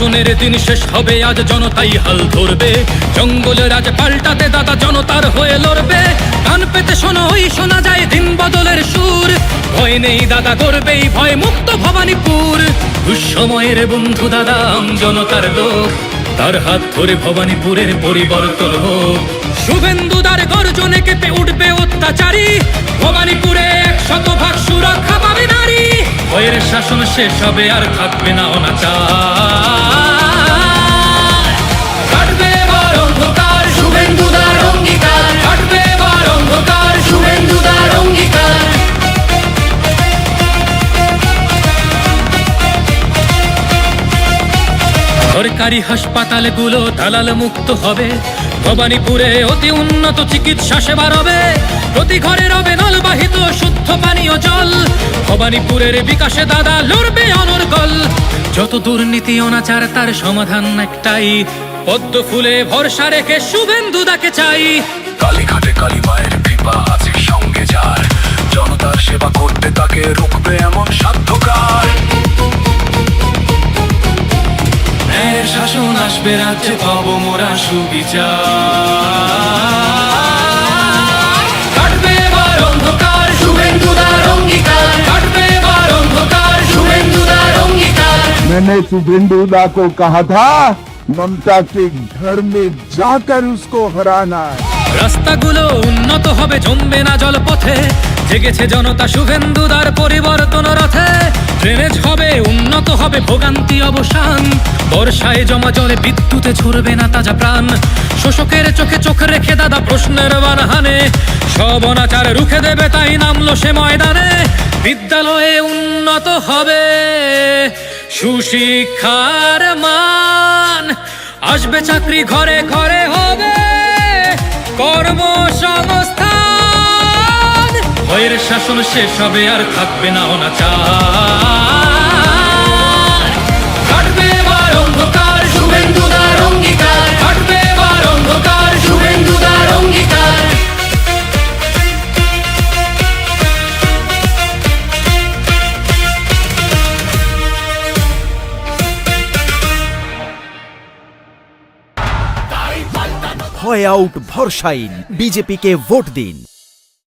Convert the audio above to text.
শাসনের দিন শেষ হবে, আজ জনতাই হাল ধরবে। জঙ্গলের আজ পাল্টাতে দাদা জনতার হয়ে লড়বে। কান পেতে শোনো, ওই শোনা যায় দিন বদলের সুর। ভয় নেই দাদা, গড়বেই ভয় মুক্ত ভবানীপুর। দুঃসময়ের বন্ধু দাদা জনতার লোক, তার হাত ধরে ভবানীপুরের পরিবর্তন হোক। শুভেন্দুদার গর্জনে কেঁপে উঠবে অত্যাচারী, ভবানীপুরে 100% সুরক্ষা পাবে নারী। ভয়ের শাসন শেষ হবে, আর থাকবে না অনাচার। কাটবে এবার অন্ধকার, শুভেন্দুদার অঙ্গীকার। কাটবে এবার অন্ধকার, শুভেন্দুদার অঙ্গীকার। সরকারি হাসপাতালগুলো দালাল মুক্ত হবে, ভবানীপুরে অতি উন্নত চিকিৎসা সেবা রবে। প্রতি ঘরে রবে নলবাহিত শুদ্ধ পানীয় জল, ভবানীপুরের বিকাশে দাদা লড়বে অনর্গল। যত দুর্নীতি অনাচার তার সমাধান একটাই, পদ্ম ফুলে ভরসা রেখে শুভেন্দুদাকে চাই। কালীঘাটে কালী মায়ের কৃপা আছে সঙ্গে যার, জনতার সেবা করতে তাকে রুখবে এমন সাধ্যকার। ন্যায়ের শাসন আসবে রাজ্যে, পাব মোরা সুবিচার। কাটবে এবার অন্ধকার, শুভেন্দুদার অঙ্গীকার। কাটবে এবার অন্ধকার, শুভেন্দুদার অঙ্গীকার। मैंने शुभेंदु दा को कहा था ममता के घर में जाकर उसको हराना है। রাস্তাগুলো উন্নত হবে, জমবে না জলপথে। জেগেছে জনতা শুভেন্দুদার পরিবর্তন রথে। ড্রেনেজ হবে উন্নত হবে, ভোগান্তি অবসান। বর্ষায় জমা জলে বিদ্যুতে ঝরবে না তাজা প্রাণ। শোষকের চোখে চোখ রেখে দাদা প্রশ্নের বানহানে সব অনাচার রুখে দেবে, তাই নামলো সে ময়দানে। বিদ্যালয়ে উন্নত হবে সুশিক্ষার মান, আসবে চাকরি ঘরে ঘরে হবে কর্মসংস্থান। ভয়ের শাসন শেষ হবে, আর থাকবে না অনাচার। কাটবে এবার অন্ধকার, শুভেন্দুদার অঙ্গীকার। কাটবে এবার অন্ধকার, শুভেন্দুদার অঙ্গীকার। ভয় আউট, ভরসাইন, বিজেপিকে ভোট দিন।